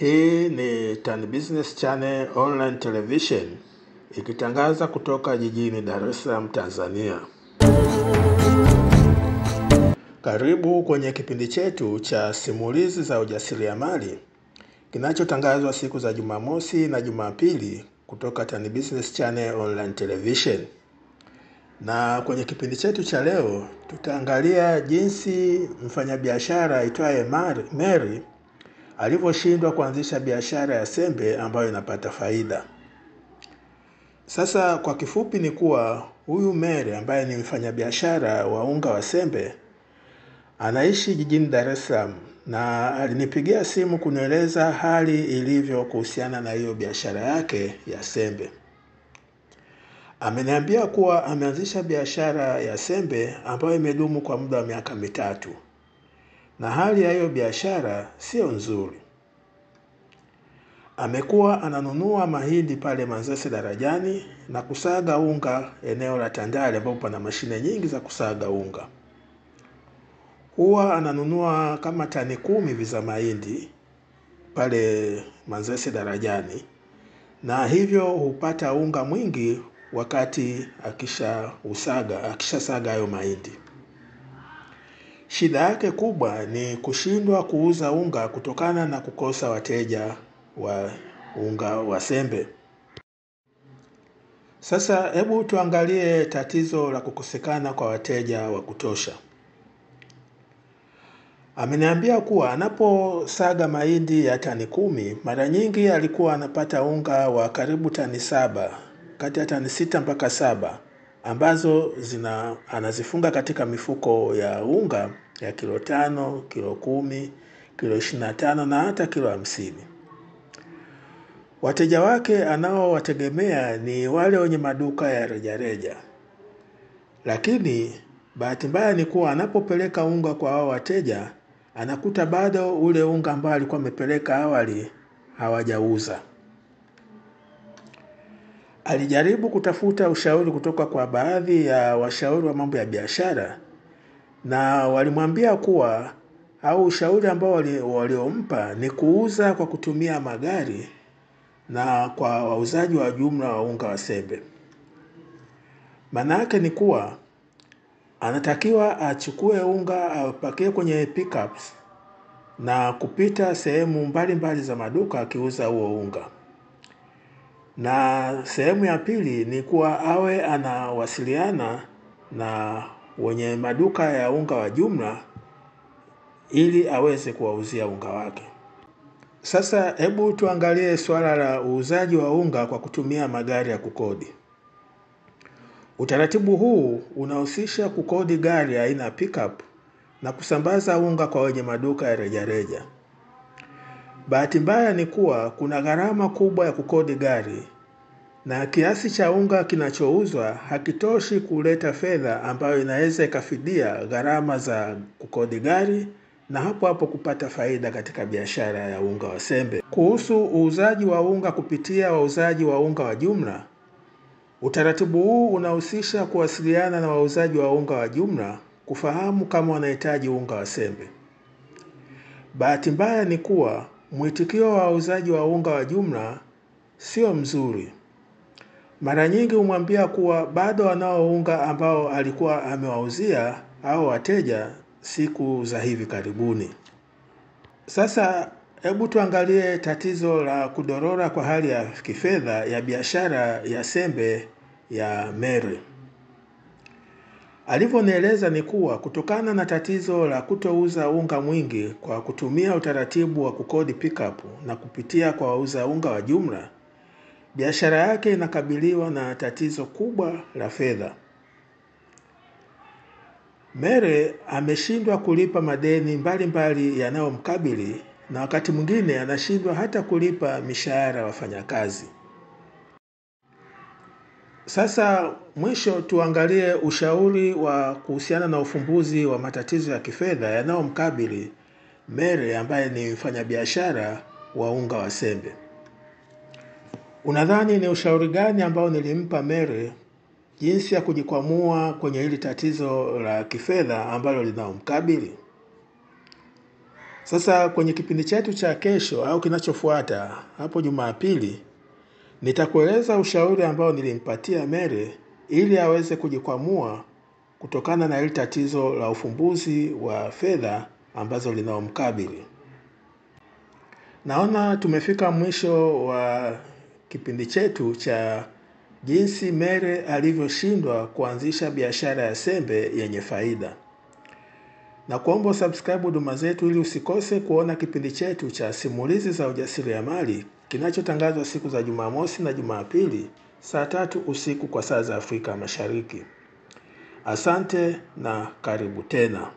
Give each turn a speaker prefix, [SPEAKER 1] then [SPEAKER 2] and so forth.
[SPEAKER 1] Hii ni Tan Business Channel Online Television ikitangaza kutoka jijini Dar es Salaam, Tanzania. Karibu kwenye kipindi chetu cha simulizi za ujasiriamali kinachotangazwa siku za Jumamosi na Jumapili kutoka Tan Business Channel Online Television. Na kwenye kipindi chetu cha leo tutaangalia jinsi mfanyabiashara aitwaye Mary alivyoshindwa kuanzisha biashara ya sembe ambayo inapata faida. Sasa kwa kifupi ni kuwa huyu Mary ambaye ni mfanyabiashara wa unga wa sembe anaishi jijini Dar es Salaam, na alinipigia simu kunieleza hali ilivyo kuhusiana na hiyo biashara yake ya sembe. Ameniambia kuwa ameanzisha biashara ya sembe ambayo imedumu kwa muda wa miaka 3. Na hali ya hiyo biashara sio nzuri. Amekuwa ananunua mahindi pale Manzese darajani na kusaga unga eneo la Tandale ambapo pana mashine nyingi za kusaga unga. Huwa ananunua kama tani 10 za mahindi pale Manzese darajani, na hivyo hupata unga mwingi wakati akishasaga hayo mahindi. Shida yake kubwa ni kushindwa kuuza unga kutokana na kukosa wateja wa unga wa sembe. Sasa hebu tuangalie tatizo la kukosekana kwa wateja wa kutosha. Ameniambia kuwa anaposaga mahindi ya tani 10, mara nyingi alikuwa anapata unga wa karibu tani 7, kati ya tani 6 mpaka 7, ambazo anazifunga katika mifuko ya unga ya kilo 5, kilo 10, kilo 25 na hata kilo 50. Wateja wake anaowategemea ni wale wenye maduka ya rejareja. Lakini bahati mbaya ni kuwa anapopeleka unga kwa hao wateja anakuta bado ule unga ambao alikuwa amepeleka awali hawajauza. Alijaribu kutafuta ushauri kutoka kwa baadhi ya washauri wa mambo ya biashara, na walimwambia kuwa au ushauri ambao waliompa ni kuuza kwa kutumia magari na kwa wauzaji wa jumla wa unga wa sembe. Maana yake ni kuwa anatakiwa achukue unga apakie kwenye pickups na kupita sehemu mbalimbali za maduka akiuza huo unga. Na sehemu ya pili ni kuwa awe anawasiliana na wenye maduka ya unga wa jumla ili aweze kuwauzia unga wake. Sasa hebu tuangalie swala la uuzaji wa unga kwa kutumia magari ya kukodi. Utaratibu huu unahusisha kukodi gari aina pickup na kusambaza unga kwa wenye maduka ya rejareja. Bahati mbaya ni kuwa kuna gharama kubwa ya kukodi gari, na kiasi cha unga kinachouzwa hakitoshi kuleta fedha ambayo inaweza ikafidia gharama za kukodi gari na hapo kupata faida katika biashara ya unga wa sembe. Kuhusu uuzaji wa unga kupitia wauzaji wa unga wa jumla, utaratibu huu unahusisha kuwasiliana na wauzaji wa unga wa jumla kufahamu kama wanahitaji unga wa sembe. Bahati mbaya ni kuwa mwitikio wa wauzaji wa unga wa jumla sio mzuri. Mara nyingi humwambia kuwa bado wanao unga ambao alikuwa amewauzia au wateja siku za hivi karibuni. Sasa hebu tuangalie tatizo la kudorora kwa hali ya kifedha ya biashara ya sembe ya Mary. Alivyonieleza ni kuwa kutokana na tatizo la kutouza unga mwingi kwa kutumia utaratibu wa kukodi pickup na kupitia kwa wauza unga wa jumla, biashara yake inakabiliwa na tatizo kubwa la fedha. Mary ameshindwa kulipa madeni mbalimbali yanayomkabili, na wakati mwingine anashindwa hata kulipa mishahara wafanyakazi. Sasa mwisho tuangalie ushauri wa kuhusiana na ufumbuzi wa matatizo ya kifedha yanayomkabili Mary ambaye ni mfanyabiashara wa unga wa sembe. Unadhani ni ushauri gani ambao nilimpa Mary jinsi ya kujikwamua kwenye hili tatizo la kifedha ambalo linamkabili? Sasa kwenye kipindi chetu cha kesho au kinachofuata hapo Jumapili, nitakueleza ushauri ambao nilimpatia Mary ili aweze kujikwamua kutokana na ile tatizo la ufumbuzi wa fedha ambazo linaomkabili. Naona tumefika mwisho wa kipindi chetu cha jinsi Mary alivyoshindwa kuanzisha biashara ya sembe yenye faida. Na kuomba subscribe huduma zetu ili usikose kuona kipindi chetu cha simulizi za ujasiriamali kinachotangazwa siku za Jumamosi na Jumapili saa 3 usiku kwa saa za Afrika Mashariki. Asante na karibu tena.